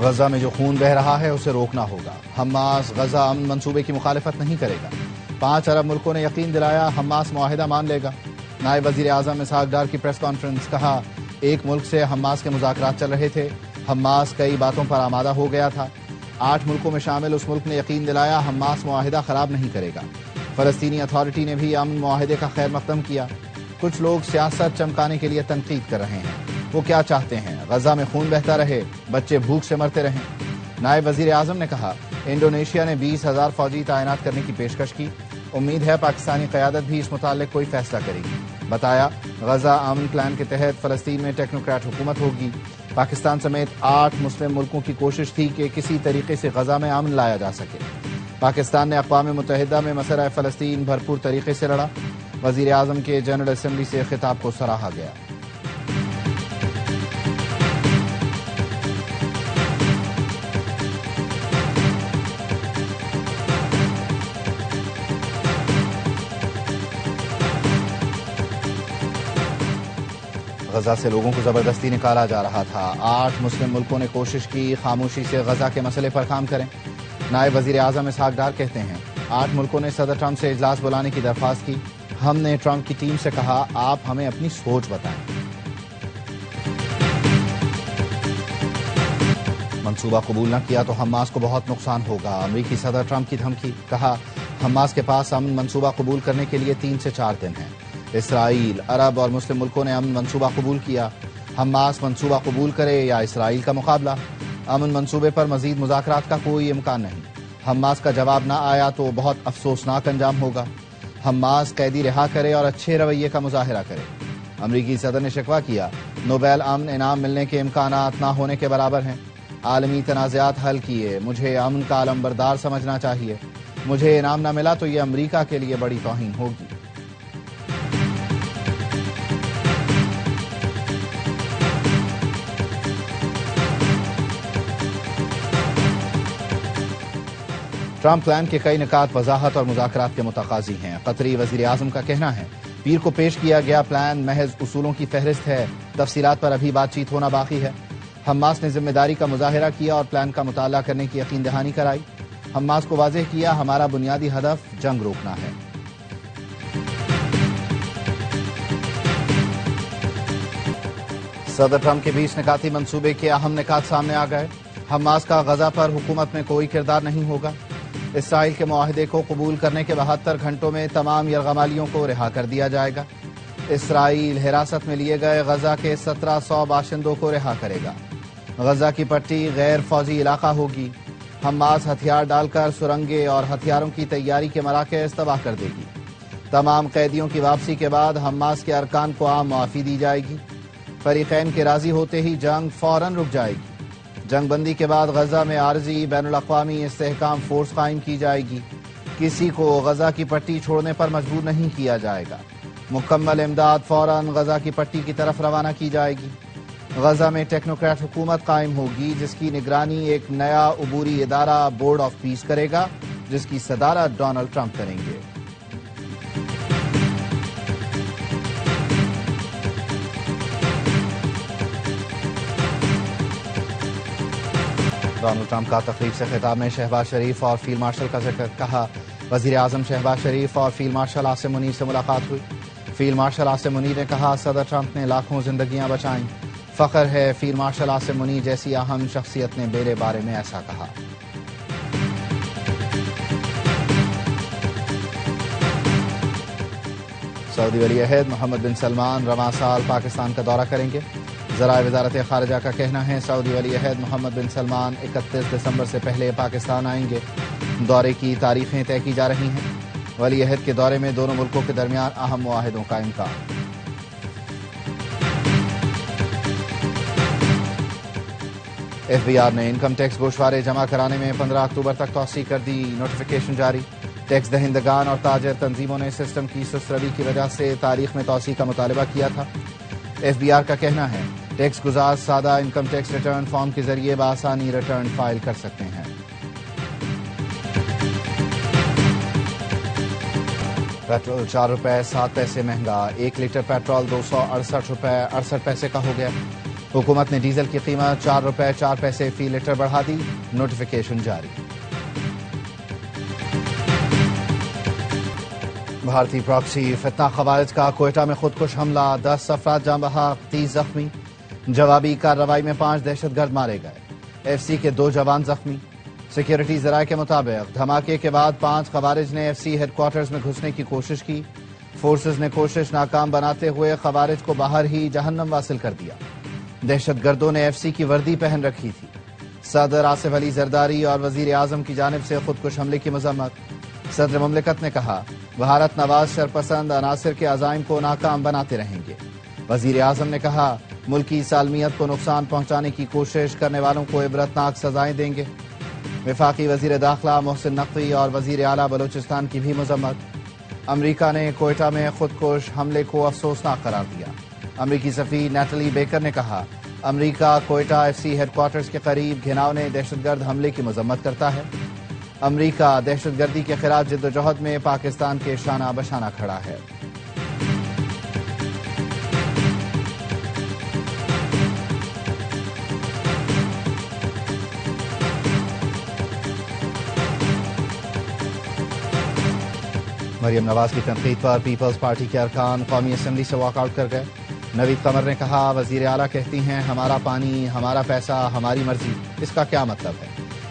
غزہ میں جو خون بہہ رہا ہے اسے روکنا ہوگا۔ حماس غزہ امن منصوبے کی مخالفت نہیں کرے گا۔ 5 عرب ملکوں نے یقین دلایا حماس معاہدہ مان لے گا۔ نائب وزیر اعظم اسحاق ڈار کی پریس کانفرنس، کہا ایک ملک سے حماس کے مذاکرات چل رہے تھے، حماس کئی باتوں پر آمادہ ہو گیا تھا، 8 ملکوں میں شامل اس ملک نے یقین دلایا حماس معاہدہ خراب نہیں کرے گا۔ فلسطینی اتھارٹی نے بھی امن معاہدے کا خیر مقدم کیا۔ کچھ لوگ سیاست چمکانے کے لیے تنقید کر رہے ہیں، وہ کیا چاہتے ہیں؟ غزہ میں خون بہتا رہے، بچے بھوک سے مرتے رہیں۔ نائب وزیر اعظم نے کہا انڈونیشیا نے 20,000 فوجی تعینات کرنے کی پیشکش کی، امید ہے پاکستانی قیادت بھی اس متعلق کوئی فیصلہ کرے گی۔ بتایا غزہ امن پلان کے تحت فلسطین میں ٹیکنوکریٹ حکومت ہوگی۔ پاکستان سمیت 8 مسلم ملکوں کی کوشش تھی کہ کسی طریقے سے غزہ میں امن لایا جا سکے۔ پاکستان نے اقوام متحدہ میں مسئلہ فلسطین بھرپور طریقے سے لڑا۔ وزیر اعظم کے جنرل اسمبلی سے خطاب کو سراہا گیا۔ غزہ سے لوگوں کو زبردستی نکالا جا رہا تھا، 8 مسلم ملکوں نے کوشش کی خاموشی سے غزہ کے مسئلے پر کام کریں۔ نائب وزیر اعظم اسحاق ڈار کہتے ہیں 8 ملکوں نے صدر ٹرمپ سے اجلاس بلانے کی درخواست کی۔ ہم نے ٹرمپ کی ٹیم سے کہا آپ ہمیں اپنی سوچ بتائیں۔ منصوبہ قبول نہ کیا تو حماس کو بہت نقصان ہوگا، امریکی صدر ٹرمپ کی دھمکی، کہا حماس کے پاس امن منصوبہ قبول کرنے کے لیے 3 سے 4 دن ہیں۔ اسرائیل، عرب اور مسلم ملکوں نے امن منصوبہ قبول کیا، حماس منصوبہ قبول کرے یا اسرائیل کا مقابلہ، امن منصوبے پر مزید مذاکرات کا کوئی امکان نہیں۔ حماس کا جواب نہ آیا تو بہت افسوسناک انجام ہوگا۔ حماس قیدی رہا کرے اور اچھے رویے کا مظاہرہ کرے۔ امریکی صدر نے شکوہ کیا نوبیل امن انعام ملنے کے امکانات نہ ہونے کے برابر ہیں۔ عالمی تنازعات حل کیے، مجھے امن کا علمبردار سمجھنا چاہیے، مجھے انعام نہ ملا تو یہ امریکہ کے لیے بڑی توہین ہوگی۔ ٹرمپ پلان کے کئی نکات وضاحت اور مذاکرات کے متقاضی ہیں۔ قطری وزیر اعظم کا کہنا ہے پیر کو پیش کیا گیا پلان محض اصولوں کی فہرست ہے، تفصیلات پر ابھی بات چیت ہونا باقی ہے۔ حماس نے ذمہ داری کا مظاہرہ کیا اور پلان کا مطالعہ کرنے کی یقین دہانی کرائی۔ حماس کو واضح کیا ہمارا بنیادی ہدف جنگ روکنا ہے۔ صدر ٹرمپ کے 20 نکاتی منصوبے کے اہم نکات سامنے آ گئے۔ حماس کا غزہ پر حکومت میں کوئی کردار نہیں ہوگا۔ اسرائیل کے معاہدے کو قبول کرنے کے 72 گھنٹوں میں تمام یرغمالیوں کو رہا کر دیا جائے گا۔ اسرائیل حراست میں لیے گئے غزہ کے 1700 باشندوں کو رہا کرے گا۔ غزہ کی پٹی غیر فوجی علاقہ ہوگی۔ حماس ہتھیار ڈال کر سرنگیں اور ہتھیاروں کی تیاری کے مراکز تباہ کر دے گی۔ تمام قیدیوں کی واپسی کے بعد حماس کے ارکان کو عام معافی دی جائے گی۔ فریقین کے راضی ہوتے ہی جنگ فوراً رک جائے گی۔ جنگ بندی کے بعد غزہ میں عارضی بین الاقوامی استحکام فورس قائم کی جائے گی۔ کسی کو غزہ کی پٹی چھوڑنے پر مجبور نہیں کیا جائے گا۔ مکمل امداد فوراً غزہ کی پٹی کی طرف روانہ کی جائے گی۔ غزہ میں ٹیکنوکریٹ حکومت قائم ہوگی جس کی نگرانی ایک نیا عبوری ادارہ بورڈ آف پیس کرے گا، جس کی صدارت ڈونلڈ ٹرمپ کریں گے۔ ڈونلڈ ٹرمپ کا تقریب سے خطاب میں شہباز شریف اور فیلڈ مارشل کا ذکر، کہا وزیر اعظم شہباز شریف اور فیلڈ مارشل عاصم منیر سے ملاقات ہوئی۔ فیلڈ مارشل عاصم منیر نے کہا صدر ٹرمپ نے لاکھوں زندگیاں بچائیں، فخر ہے فیلڈ مارشل عاصم منیر جیسی اہم شخصیت نے میرے بارے میں ایسا کہا۔ سعودی ولی عہد محمد بن سلمان رواں سال پاکستان کا دورہ کریں گے۔ ذرائع وزارت خارجہ کا کہنا ہے سعودی ولی عہد محمد بن سلمان 31 دسمبر سے پہلے پاکستان آئیں گے۔ دورے کی تاریخیں طے کی جا رہی ہیں۔ ولی عہد کے دورے میں دونوں ملکوں کے درمیان اہم معاہدوں کا امکان۔ ایف بی آر نے انکم ٹیکس گوشوارے جمع کرانے میں 15 اکتوبر تک توسیع کر دی، نوٹیفیکیشن جاری۔ ٹیکس دہندگان اور تاجر تنظیموں نے سسٹم کی سست روی کی وجہ سے تاریخ میں توسیع کا مطالبہ کیا تھا۔ ایف بی آر کا کہنا ہے ٹیکس گزار سادہ انکم ٹیکس ریٹرن فارم کے ذریعے بآسانی ریٹرن فائل کر سکتے ہیں۔ پیٹرول 4 روپے 7 پیسے مہنگا، 1 لیٹر پیٹرول 268 روپے 68 پیسے کا ہو گیا۔ حکومت نے ڈیزل کی قیمت 4 روپے 4 پیسے فی لیٹر بڑھا دی، نوٹیفیکیشن جاری۔ بھارتی پراکسی فتنہ خوارج کا کوئٹہ میں خودکش حملہ، 10 افراد جاں بحق، 30 زخمی۔ جوابی کارروائی میں 5 دہشت گرد مارے گئے، ایف سی کے 2 جوان زخمی۔ سیکیورٹی ذرائع کے مطابق دھماکے کے بعد 5 خوارج نے ایف سی ہیڈ کوارٹرز میں گھسنے کی کوشش کی۔ فورسز نے کوشش ناکام بناتے ہوئے خوارج کو باہر ہی جہنم واصل کر دیا۔ دہشت گردوں نے ایف سی کی وردی پہن رکھی تھی۔ صدر آصف علی زرداری اور وزیر اعظم کی جانب سے خودکش حملے کی مذمت۔ صدر مملکت نے کہا، بھارت نواز شرپسند عناصر کے عزائم کو ناکام بناتے رہیں گے۔ وزیر اعظم نے کہا، ملکی سالمیت کو نقصان پہنچانے کی کوشش کرنے والوں کو عبرتناک سزائیں دیں گے۔ وفاقی وزیر داخلہ محسن نقوی اور وزیر اعلیٰ بلوچستان کی بھی مذمت۔ امریکہ نے کوئٹہ میں خودکش حملے کو افسوسناک قرار دیا۔ امریکی سفیر نیٹلی بیکر نے کہا، امریکہ Quetta F C headquarters کے قریب گھناؤنے دہشت گرد حملے کی مذمت کرتا ہے۔ امریکہ دہشت گردی کے خلاف جدوجہد میں پاکستان کے شانہ بشانہ کھڑا ہے۔ مریم نواز کی تنقید پر پیپلز پارٹی کے ارکان قومی اسمبلی سے واک آؤٹ کر گئے۔ نوید قمر نے کہا، وزیر اعلیٰ کہتی ہیں ہمارا پانی، ہمارا پیسہ، ہماری مرضی، اس کا کیا مطلب ہے؟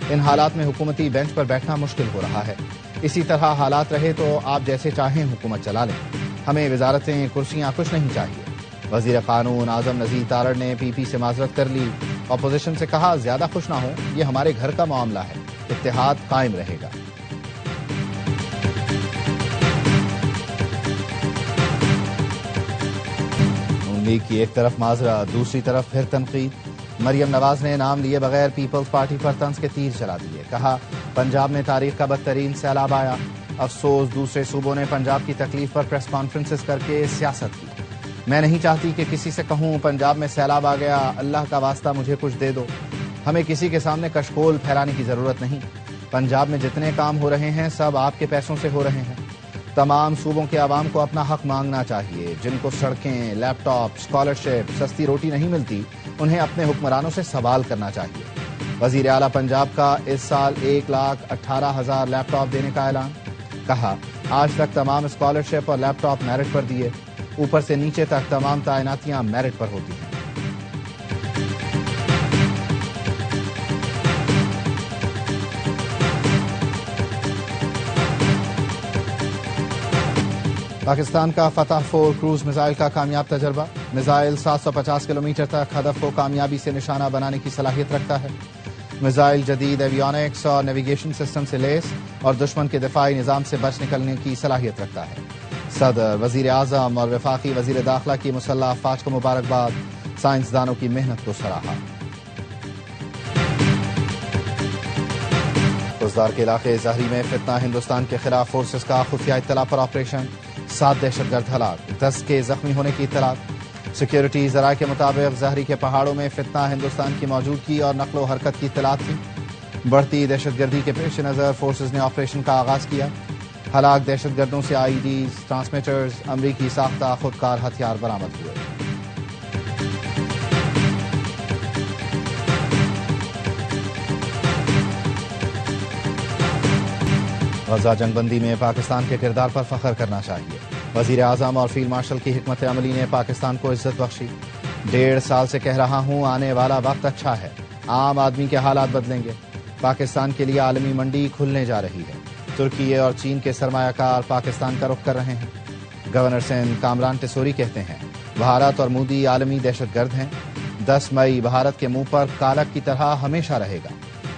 ان حالات میں حکومتی بینچ پر بیٹھنا مشکل ہو رہا ہے۔ اسی طرح حالات رہے تو آپ جیسے چاہیں حکومت چلا لیں، ہمیں وزارتیں، کرسیاں کچھ نہیں چاہیے۔ وزیر قانون اعظم نذیر تارڑ نے پی پی سے معذرت کر لی۔ اپوزیشن سے کہا، زیادہ خوش نہ ہوں، یہ ہمارے گھر کا معاملہ ہے، اتحاد قائم رہے گا۔ لیگ کی ایک طرف معذرت، دوسری طرف پھر تنقید۔ مریم نواز نے نام لیے بغیر پیپلز پارٹی پر طنز کے تیر چلا دیے۔ کہا، پنجاب میں تاریخ کا بدترین سیلاب آیا، افسوس دوسرے صوبوں نے پنجاب کی تکلیف پر پریس کانفرنسز کر کے سیاست کی۔ میں نہیں چاہتی کہ کسی سے کہوں پنجاب میں سیلاب آ گیا، اللہ کا واسطہ مجھے کچھ دے دو۔ ہمیں کسی کے سامنے کشکول پھیلانے کی ضرورت نہیں۔ پنجاب میں جتنے کام ہو رہے ہیں سب آپ کے پیسوں سے ہو رہے ہیں۔ تمام صوبوں کے عوام کو اپنا حق مانگنا چاہیے۔ جن کو سڑکیں، لیپ ٹاپ، اسکالرشپ، سستی روٹی نہیں ملتی، انہیں اپنے حکمرانوں سے سوال کرنا چاہیے۔ وزیر اعلیٰ پنجاب کا اس سال 1,18,000 لیپ ٹاپ دینے کا اعلان۔ کہا، آج تک تمام اسکالرشپ اور لیپ ٹاپ میرٹ پر دیے، اوپر سے نیچے تک تمام تعیناتیاں میرٹ پر ہوتی ہیں۔ پاکستان کا فتح 4 کروز میزائل کا کامیاب تجربہ۔ میزائل 750 کلومیٹر تک ہدف کو کامیابی سے نشانہ بنانے کی صلاحیت رکھتا ہے۔ میزائل جدید ایویونکس اور نیویگیشن سسٹم سے لیس اور دشمن کے دفاعی نظام سے بچ نکلنے کی صلاحیت رکھتا ہے۔ صدر، وزیر اعظم اور وفاقی وزیر داخلہ کی مسلح افواج کو مبارکباد، سائنسدانوں کی محنت کو سراہا۔ کوزدار کے علاقے زہری میں فتنہ ہندوستان کے خلاف فورسز کا خفیہ اطلاع پر آپریشن، 7 دہشت گرد ہلاک، 10 کے زخمی ہونے کی اطلاع۔ سیکیورٹی ذرائع کے مطابق زہری کے پہاڑوں میں فتنہ ہندوستان کی موجودگی اور نقل و حرکت کی اطلاع تھی۔ بڑھتی دہشت گردی کے پیش نظر فورسز نے آپریشن کا آغاز کیا۔ ہلاک دہشت گردوں سے آئی ڈیز، ٹرانسمیٹرز، امریکی ساختہ خودکار ہتھیار برآمد ہوئے۔ غزہ جنگ بندی میں پاکستان کے کردار پر فخر کرنا چاہیے۔ وزیر اعظم اور فیلڈ مارشل کی حکمت عملی نے پاکستان کو عزت بخشی۔ 1.5 سال سے کہہ رہا ہوں، آنے والا وقت اچھا ہے، عام آدمی کے حالات بدلیں گے۔ پاکستان کے لیے عالمی منڈی کھلنے جا رہی ہے۔ ترکی اور چین کے سرمایہ کار پاکستان کا رخ کر رہے ہیں۔ گورنر سندھ کامران ٹیسوری کہتے ہیں، بھارت اور مودی عالمی دہشت گرد ہیں۔ 10 مئی بھارت کے منہ پر کالک کی طرح ہمیشہ رہے گا۔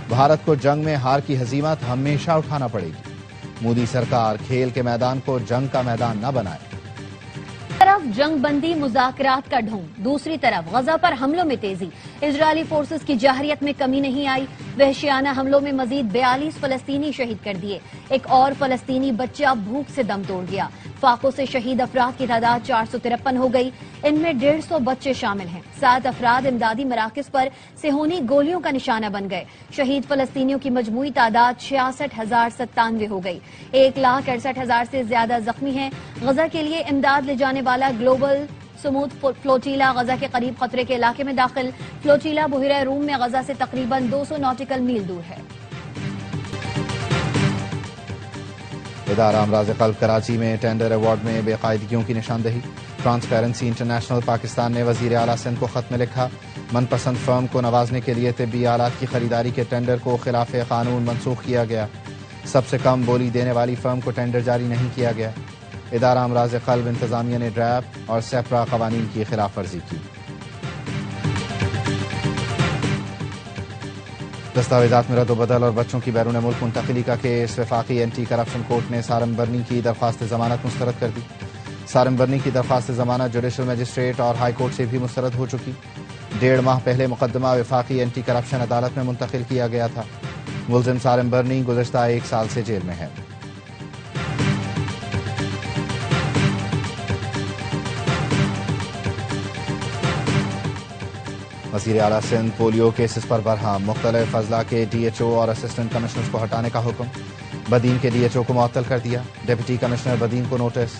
بھارت کو جنگ میں ہار کی ہزیمت ہمیشہ اٹھانا پڑے گی۔ مودی سرکار کھیل کے میدان کو جنگ کا میدان نہ بنائے۔ طرف جنگ بندی مذاکرات کا ڈھونگ، دوسری طرف غزہ پر حملوں میں تیزی۔ اسرائیلی فورسز کی جارحیت میں کمی نہیں آئی، وحشیانہ حملوں میں مزید 42 فلسطینی شہید کر دیے۔ ایک اور فلسطینی بچہ بھوک سے دم توڑ گیا۔ فاقوں سے شہید افراد کی تعداد 453 ہو گئی، ان میں 150 بچے شامل ہیں۔ 7 افراد امدادی مراکز پر صہیونی گولیوں کا نشانہ بن گئے۔ شہید فلسطینیوں کی مجموعی تعداد 66,097 ہو گئی۔ 1,68,000 سے زیادہ زخمی ہیں۔ غزہ کے لیے امداد لے جانے والا گلوبل سمود فلوٹیلا غزہ کے قریب خطرے کے علاقے میں داخل. فلوٹیلا بحیرہ روم میں غزہ سے تقریباً 200 ناٹیکل میل دور ہے. ادارہ امراض قلب کراچی میں ٹینڈر ایوارڈ میں بے قاعدگیوں کی نشاندہی. ٹرانسپیرنسی انٹرنیشنل پاکستان نے وزیر اعلیٰ سندھ کو خط میں لکھا. من پسند فرم کو نوازنے کے لیے طبی آلات کی خریداری کے ٹینڈر کو خلاف قانون منسوخ کیا گیا. سب سے کم بولی دینے والی فرم کو ٹینڈر جاری نہیں کیا گیا. ادارہ امراض قلب انتظامیہ نے ڈریپ اور سیپرا قوانین کی خلاف ورزی کی. دستاویزات میں رد و بدل اور بچوں کی بیرون ملک منتقلی کا کیس. وفاقی اینٹی کرپشن کورٹ نے سارم برنی کی درخواست ضمانت مسترد کر دی. سارم برنی کی درخواست ضمانت جوڈیشل مجسٹریٹ اور ہائی کورٹ سے بھی مسترد ہو چکی. 1.5 ماہ پہلے مقدمہ وفاقی اینٹی کرپشن عدالت میں منتقل کیا گیا تھا. ملزم سارم برنی گزشتہ 1 سال سے جیل میں ہے. وزیر اعلیٰ سندھ پولیو کیسز پر برہم. مختلف اضلاع کے ڈی ایچ او اور اسسٹنٹ کمشنرز کو ہٹانے کا حکم. بدین کے ڈی ایچ او کو معطل کر دیا. ڈپٹی کمشنر بدین کو نوٹس.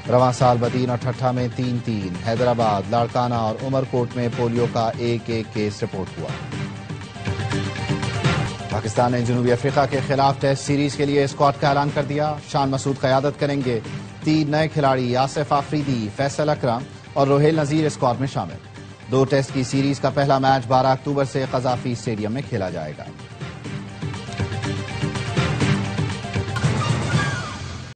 رواں سال بدین اور ٹھٹھہ میں 3 حیدرآباد، لاڑکانہ اور عمر کوٹ میں پولیو کا ایک کیس رپورٹ ہوا. پاکستان نے جنوبی افریقہ کے خلاف ٹیسٹ سیریز کے لیے اسکواڈ کا اعلان کر دیا. شان مسعود قیادت کریں گے. 3 نئے کھلاڑی آصف آفریدی، فیصل اکرم اور روہیل نذیر اسکواڈ میں شامل. 2 ٹیسٹ کی سیریز کا پہلا میچ 12 اکتوبر سے قذافی اسٹیڈیم میں کھیلا جائے گا.